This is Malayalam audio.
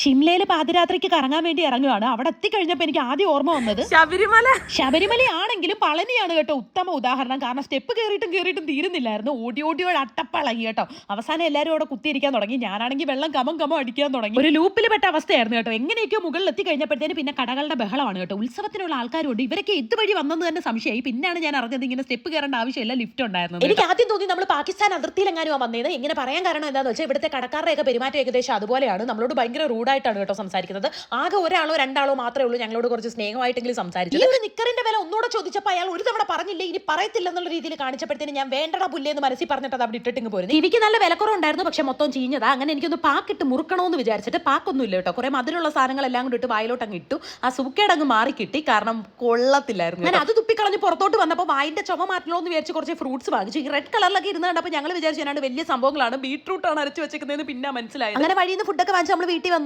ഷിംലയിൽ പാതിരാത്രിക്ക് കറങ്ങാൻ വേണ്ടി ഇറങ്ങുകയാണ്. അവിടെ എത്തിക്കഴിഞ്ഞപ്പോൾ എനിക്ക് ആദ്യം ഓർമ്മ വന്നത് ശബരിമലയാണെങ്കിലും പളനിയാണ് കേട്ടോ ഉത്തമ ഉദാഹരണം. കാരണം സ്റ്റെപ്പ് കയറിയിട്ടും തീരുന്നില്ലായിരുന്നു. ഓടിയോടെ അട്ടപ്പളകി കേട്ടോ. അവസാനം എല്ലാവരും അവിടെ കുത്തിയിരിക്കാൻ തുടങ്ങി. ഞാനാണെങ്കിൽ വെള്ളം കമം അടിക്കാൻ തുടങ്ങി. ഒരു ലൂപ്പിൽ പെട്ട അവസ്ഥയായിരുന്നു കേട്ടോ. എങ്ങനെയൊക്കെയോ മുകളിൽ എത്തിക്കഴിഞ്ഞപ്പോഴത്തേന് പിന്നെ കടകളുടെ ബഹളമാണ് കേട്ടോ. ഉത്സവത്തിനുള്ള ആൾക്കാരുണ്ട്. ഇവരൊക്കെ ഇതുവഴി വന്നെന്ന് തന്നെ സംശയമായി. പിന്നാണ് ഞാൻ അറിഞ്ഞത് ഇങ്ങനെ സ്റ്റെപ്പ് കയറേണ്ട ആവശ്യമില്ല, ലിഫ്റ്റ് ഉണ്ടായിരുന്നു. എനിക്ക് ആദ്യം തോന്നി നമ്മൾ പാകിസ്ഥാൻ അതിർത്തിയിലെങ്ങാനും വന്നേന്ന്. ഇങ്ങനെ പറയാൻ കാരണം എന്താണെന്ന് വെച്ചാൽ ഇവിടുത്തെ കടക്കാരുടെയൊക്കെ പെരുമാറ്റം ഏകദേശം അതുപോലെയാണ്. നമ്മളോട് ഭയങ്കര റൂഡായിട്ടാണ് കേട്ടോ സംസാരിക്കുന്നത്. ആകെ ഒരാളോ രണ്ടാളോ മാത്രമേ ഉള്ളൂ ഞങ്ങളോട് കുറച്ച് സ്നേഹമായിട്ടെങ്കിലും സംസാരിച്ചു. ഈ ഒരു നിക്കറിന്റെ വില ഒന്നുകൂടെ ചോദിച്ചപ്പോൾ അയാൾ ഒരു തവണ പറഞ്ഞില്ലേ, ഇനി പറയത്തില്ല എന്നുള്ള രീതിയിൽ കാണിച്ചപ്പോഴത്തേന് ഞാൻ വേണ്ടടാ പുല്ലേന്ന് മനസ്സിൽ പറഞ്ഞിട്ട് അത് അവിടെ ഇട്ടിട്ട് പോരുന്നു. ഇവയ്ക്ക് നല്ല വിലക്കുറവുണ്ടായിരുന്നു, പക്ഷെ മൊത്തം ചീഞ്ഞതാ. അങ്ങനെ എനിക്കൊന്ന് പാക്കിട്ട് മുറുക്കണമെന്ന് വിചാരിച്ചിട്ട് പാക്കൊന്നും ഇല്ല കേട്ടോ. കുറെ മധുരമുള്ള സാധനങ്ങളെല്ലാം കൂടി ഇട്ട് വായിലോട്ട് അങ്ങ് ഇട്ടു. ആ സൂക്കേടങ്ങ് മാറി കിട്ടി, കാരണം കൊള്ളത്തില്ലായിരുന്നു. ഞാൻ അത് തുപ്പിക്കളഞ്ഞ് പുറത്തോട്ട് വന്നപ്പോൾ വായിന്റെ ചുമ മാറ്റണോ എന്ന് വിചാരിച്ച് കുറച്ച് ഫ്രൂട്ട്സ് വാങ്ങിച്ചു. ഈ റെഡ് കളറിലൊക്കെ ഇരുന്ന് കണ്ടപ്പോൾ ഞങ്ങൾ വിചാരിച്ചു വലിയ സംഭവങ്ങളാണ്, ബീട്രൂട്ടാണ് അരച്ച് വെച്ചിരിക്കുന്നതെന്ന് പിന്നെ മനസ്സിലായത്. അങ്ങനെ വഴിയിൽ നിന്ന് ഫുഡൊക്കെ വാങ്ങിച്ച് നമ്മൾ വീട്ടിൽ വന്നു.